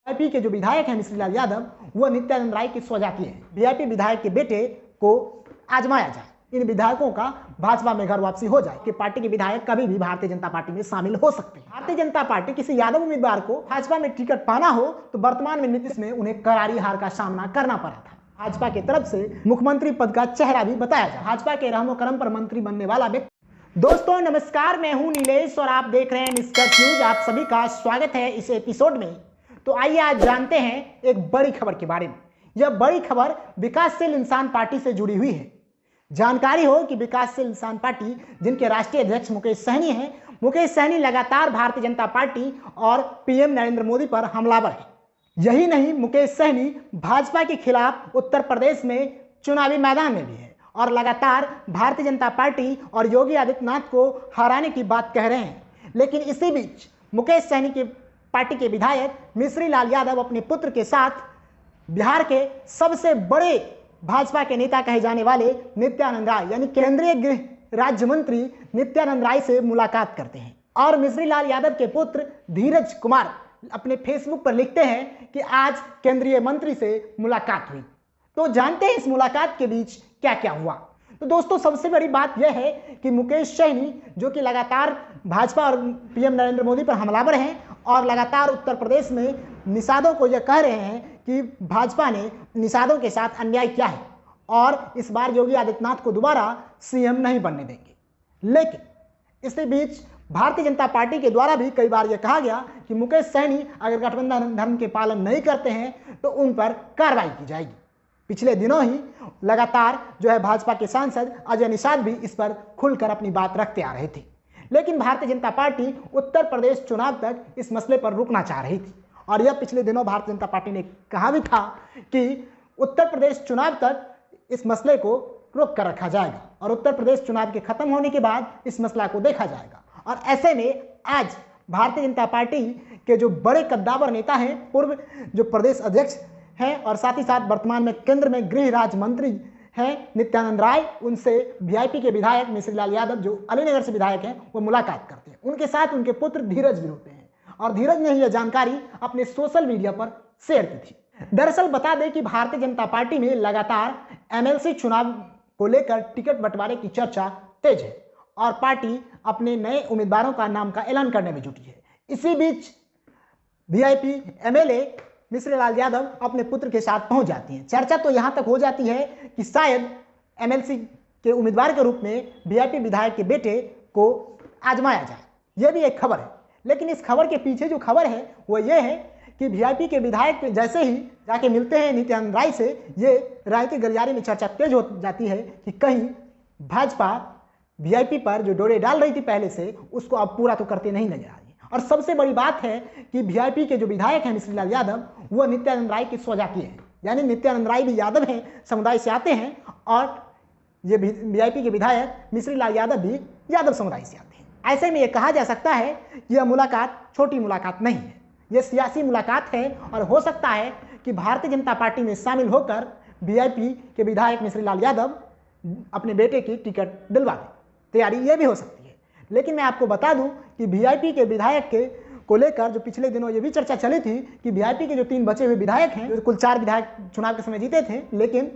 VIP के जो विधायक हैं मिश्री लाल यादव, वो नित्यानंद राय की स्वजातीय हैं। वीआईपी विधायक के बेटे को आजमाया जाए, इन विधायकों का भाजपा में घर वापसी हो जाए कि पार्टी के विधायक कभी भी भारतीय जनता पार्टी में शामिल हो सकते हैं। भारतीय जनता पार्टी किसी यादव उम्मीदवार को भाजपा में टिकट पाना हो तो वर्तमान में नीतीश में उन्हें करारी हार का सामना करना पड़ा था। भाजपा की तरफ से मुख्यमंत्री पद का चेहरा भी बताया जाए। भाजपा के रहमो करम पर मंत्री बनने वाला व्यक्ति। दोस्तों नमस्कार, मैं हूं नीलेश और आप देख रहे हैं निष्कर्ष न्यूज। आप सभी का स्वागत है इस एपिसोड में। तो आइए आज जानते हैं एक बड़ी खबर के बारे में। यह बड़ी खबर विकासशील इंसान पार्टी से जुड़ी हुई है। जानकारी हो कि विकासशील इंसान पार्टी, जिनके राष्ट्रीय अध्यक्ष मुकेश सहनी हैं, मुकेश सहनी लगातार भारतीय जनता पार्टी और पीएम नरेंद्र मोदी पर हमलावर है। यही नहीं, मुकेश सहनी भाजपा के खिलाफ उत्तर प्रदेश में चुनावी मैदान में भी है और लगातार भारतीय जनता पार्टी और योगी आदित्यनाथ को हराने की बात कह रहे हैं। लेकिन इसी बीच मुकेश सहनी की पार्टी के विधायक मिश्री लाल यादव अपने पुत्र के साथ बिहार के सबसे बड़े भाजपा के नेता कहे जाने वाले नित्यानंद राय यानी केंद्रीय गृह राज्य मंत्री नित्यानंद राय से मुलाकात करते हैं। और मिश्री लाल यादव के पुत्र धीरज कुमार अपने फेसबुक पर लिखते हैं कि आज केंद्रीय मंत्री से मुलाकात हुई। तो जानते हैं इस मुलाकात के बीच क्या क्या हुआ। तो दोस्तों सबसे बड़ी बात यह है कि मुकेश सहनी, जो कि लगातार भाजपा और पीएम नरेंद्र मोदी पर हमलावर हैं और लगातार उत्तर प्रदेश में निषादों को यह कह रहे हैं कि भाजपा ने निषादों के साथ अन्याय किया है और इस बार योगी आदित्यनाथ को दोबारा सीएम नहीं बनने देंगे। लेकिन इसी बीच भारतीय जनता पार्टी के द्वारा भी कई बार यह कहा गया कि मुकेश सहनी अगर गठबंधन धर्म के पालन नहीं करते हैं तो उन पर कार्रवाई की जाएगी। पिछले दिनों ही लगातार जो है भाजपा के सांसद अजय निषाद भी इस पर खुलकर अपनी बात रखते आ रहे थे। लेकिन भारतीय जनता पार्टी उत्तर प्रदेश चुनाव तक इस मसले पर रुकना चाह रही थी और यह पिछले दिनों भारतीय जनता पार्टी ने कहा भी था कि उत्तर प्रदेश चुनाव तक इस मसले को रोक कर रखा जाएगा और उत्तर प्रदेश चुनाव के खत्म होने के बाद इस मसला को देखा जाएगा। और ऐसे में आज भारतीय जनता पार्टी के जो बड़े कद्दावर नेता हैं, पूर्व जो प्रदेश अध्यक्ष हैं और साथ ही साथ वर्तमान में केंद्र में गृह राज्य मंत्री हैं नित्यानंद राय, उनसे वीआईपी के विधायक मिश्री लाल यादव जो अलीनगर से विधायक हैं वो मुलाकात करते हैं। उनके साथ उनके पुत्र धीरज भी होते हैं और धीरज ने यह जानकारी अपने सोशल मीडिया पर शेयर की थी। दरअसल बता दें कि भारतीय जनता पार्टी में लगातार एमएलसी चुनाव को लेकर टिकट बंटवारे की चर्चा तेज है और पार्टी अपने नए उम्मीदवारों का नाम का ऐलान करने में जुटी है। इसी बीच वीआईपी एमएलए मिश्री लाल यादव अपने पुत्र के साथ पहुंच जाती हैं। चर्चा तो यहां तक हो जाती है कि शायद एमएलसी के उम्मीदवार के रूप में वीआईपी विधायक के बेटे को आजमाया जाए। यह भी एक खबर है। लेकिन इस खबर के पीछे जो खबर है वो ये है कि वीआईपी के विधायक जैसे ही जाके मिलते हैं नित्यानंद राय से, ये राजनीतिक गलियारे में चर्चा तेज हो जाती है कि कहीं भाजपा वीआईपी पर जो डोरे डाल रही थी पहले से, उसको अब पूरा तो करते नहीं नजर आ रही। और सबसे बड़ी बात है कि वीआईपी के जो विधायक हैं मिश्री लाल यादव, वो नित्यानंद राय की स्वजातीय हैं, यानी नित्यानंद राय भी यादव हैं, समुदाय से आते हैं और ये वीआईपी के विधायक मिश्री लाल यादव भी यादव समुदाय से आते हैं। ऐसे में यह कहा जा सकता है कि यह मुलाकात छोटी मुलाकात नहीं है, यह सियासी मुलाकात है और हो सकता है कि भारतीय जनता पार्टी में शामिल होकर वीआईपी के विधायक मिश्री लाल यादव अपने बेटे की टिकट दिलवा दें। तैयारी यह भी हो सकती है। लेकिन मैं आपको बता दूं कि वीआईपी के विधायक के को लेकर जो पिछले दिनों ये भी चर्चा चली थी कि वीआईपी के जो 3 बचे हुए विधायक हैं, जो कुल 4 विधायक चुनाव के समय जीते थे, लेकिन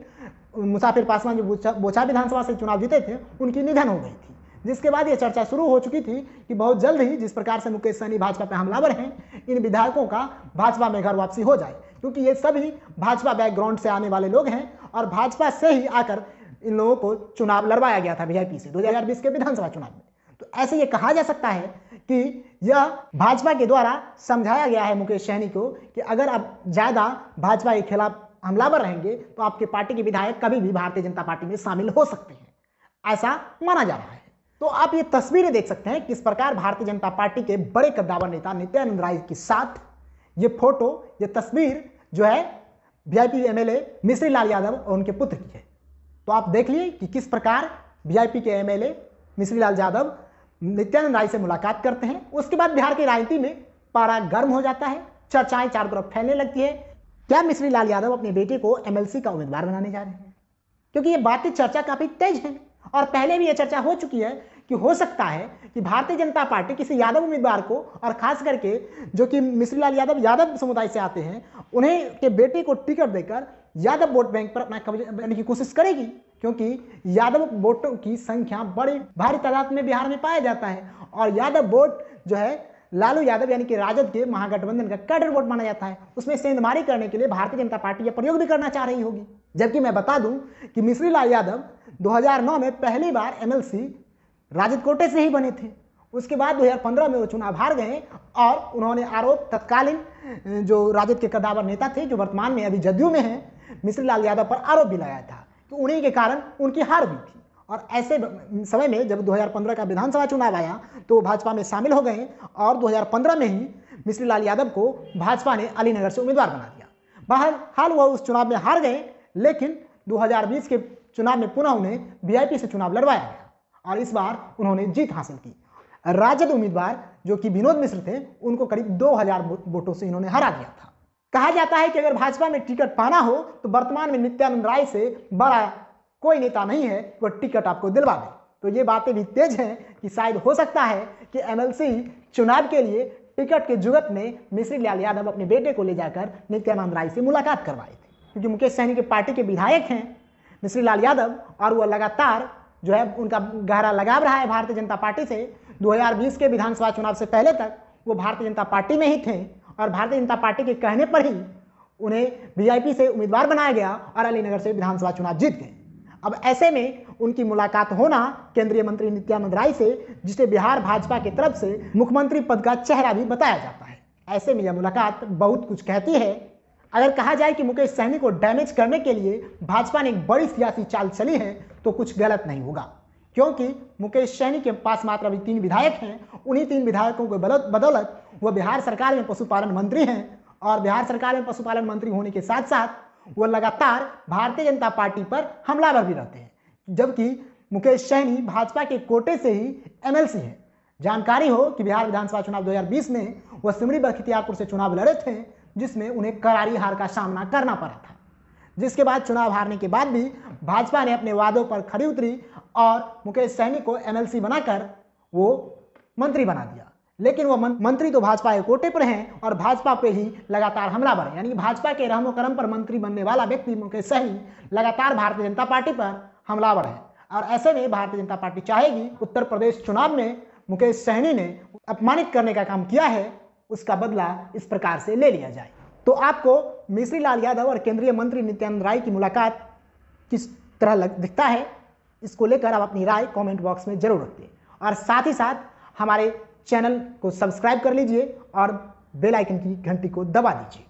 मुसाफिर पासवान जो बोचा विधानसभा से चुनाव जीते थे, उनकी निधन हो गई थी। जिसके बाद ये चर्चा शुरू हो चुकी थी कि बहुत जल्द ही जिस प्रकार से मुकेश सहनी भाजपा पे हमलावर हैं, इन विधायकों का भाजपा में घर वापसी हो जाए, क्योंकि ये सभी भाजपा बैकग्राउंड से आने वाले लोग हैं और भाजपा से ही आकर इन लोगों को चुनाव लड़वाया गया था वीआईपी से 2020 के विधानसभा चुनाव में। तो ऐसे ये कहा जा सकता है कि यह भाजपा के द्वारा समझाया गया है मुकेश सहनी को कि अगर आप ज़्यादा भाजपा के खिलाफ हमलावर रहेंगे तो आपके पार्टी के विधायक कभी भी भारतीय जनता पार्टी में शामिल हो सकते हैं, ऐसा माना जा रहा है। तो आप ये तस्वीरें देख सकते हैं किस प्रकार भारतीय जनता पार्टी के बड़े कद्दावर नेता नित्यानंद राय के साथ ये फोटो, ये तस्वीर जो है वीआईपी एमएलए मिश्री लाल यादव और उनके पुत्र की है। तो आप देख लिए कि किस प्रकार वीआईपी के एमएलए मिश्री लाल यादव नित्यानंद राय से मुलाकात करते हैं। उसके बाद बिहार की राजनीति में पारा गर्म हो जाता है, चर्चाएं चारों तरफ फैलने लगती है। क्या मिश्री लाल यादव अपने बेटे को एमएलसी का उम्मीदवार बनाने जा रहे हैं? क्योंकि ये बातें चर्चा काफी तेज है और पहले भी ये चर्चा हो चुकी है कि हो सकता है कि भारतीय जनता पार्टी किसी यादव उम्मीदवार को, और खास करके जो कि मिश्री लाल यादव समुदाय से आते हैं, उन्हें के बेटे को टिकट देकर यादव वोट बैंक पर अपना कब्जा करने की कोशिश करेगी, क्योंकि यादव वोटों की संख्या बड़ी भारी तादाद में बिहार में पाया जाता है और यादव वोट जो है लालू यादव यानी कि राजद के महागठबंधन का कैडर वोट माना जाता है। उसमें सेंधमारी करने के लिए भारतीय जनता पार्टी यह प्रयोग भी करना चाह रही होगी। जबकि मैं बता दूं कि मिश्री लाल यादव 2009 में पहली बार एमएलसी राजद कोटे से ही बने थे। उसके बाद 2015 में वो चुनाव हार गए और उन्होंने आरोप तत्कालीन जो राजद के कदावर नेता थे, जो वर्तमान में अभी जदयू में हैं, मिश्री लाल यादव पर आरोप भी लगाया था कि उन्हीं के कारण उनकी हार हुई थी। और ऐसे समय में जब 2015 का विधानसभा चुनाव आया तो वो भाजपा में शामिल हो गए और 2015 में ही मिश्री लाल यादव को भाजपा ने अलीनगर से उम्मीदवार बना दिया। बहरहाल वह उस चुनाव में हार गए, लेकिन 2020 के चुनाव में पुनः उन्हें वीआईपी से चुनाव लड़वाया गया और इस बार उन्होंने जीत हासिल की। राजद उम्मीदवार जो कि विनोद मिश्र थे, उनको करीब 2000 वोटों से इन्होंने हरा दिया था। कहा जाता है कि अगर भाजपा में टिकट पाना हो तो वर्तमान में नित्यानंद राय से बड़ा कोई नेता नहीं है वो टिकट आपको दिलवा दे। तो ये बातें भी तेज हैं कि शायद हो सकता है कि एमएलसी चुनाव के लिए टिकट के जुगत में मिश्री लाल यादव अपने बेटे को ले जाकर नित्यानंद राय से मुलाकात करवाए थे, क्योंकि मुकेश सहनी के पार्टी के विधायक हैं मिश्री लाल यादव और वह लगातार जो है उनका गहरा लगाव रहा है भारतीय जनता पार्टी से। 2020 के विधानसभा चुनाव से पहले तक वो भारतीय जनता पार्टी में ही थे और भारतीय जनता पार्टी के कहने पर ही उन्हें वीआईपी से उम्मीदवार बनाया गया और अलीनगर से विधानसभा चुनाव जीत गए। अब ऐसे में उनकी मुलाकात होना केंद्रीय मंत्री नित्यानंद राय से, जिसे बिहार भाजपा की तरफ से मुख्यमंत्री पद का चेहरा भी बताया जाता है, ऐसे में यह मुलाकात बहुत कुछ कहती है। अगर कहा जाए कि मुकेश सहनी को डैमेज करने के लिए भाजपा ने एक बड़ी सियासी चाल चली है तो कुछ गलत नहीं होगा, क्योंकि मुकेश सहनी के पास मात्र अभी 3 विधायक हैं। उन्हीं 3 विधायकों के बदौलत वह बिहार सरकार में पशुपालन मंत्री हैं और बिहार सरकार में पशुपालन मंत्री होने के साथ साथ वो लगातार भारतीय जनता पार्टी पर हमलावर भी रहते हैं, जबकि मुकेश सहनी भाजपा के कोटे से ही एमएलसी है। जानकारी हो कि बिहार विधानसभा चुनाव 2020 में वह सिमरी बख्तियारपुर से चुनाव लड़े थे, जिसमें उन्हें करारी हार का सामना करना पड़ा था, जिसके बाद चुनाव हारने के बाद भी भाजपा ने अपने वादों पर खरी उतरी और मुकेश सहनी को एमएलसी बनाकर वो मंत्री बना दिया। लेकिन वो मंत्री तो भाजपा के कोटे पर हैं और भाजपा पे ही लगातार हमलावर है, यानी भाजपा के रहमो करम पर मंत्री बनने वाला व्यक्ति मुकेश सहनी लगातार भारतीय जनता पार्टी पर हमलावर है। और ऐसे में भारतीय जनता पार्टी चाहेगी उत्तर प्रदेश चुनाव में मुकेश सहनी ने अपमानित करने का काम किया है, उसका बदला इस प्रकार से ले लिया जाए। तो आपको मिश्री लाल यादव और केंद्रीय मंत्री नित्यानंद राय की मुलाकात किस तरह दिखता है, इसको लेकर आप अपनी राय कमेंट बॉक्स में जरूर रखिए और साथ ही साथ हमारे चैनल को सब्सक्राइब कर लीजिए और बेल आइकन की घंटी को दबा दीजिए।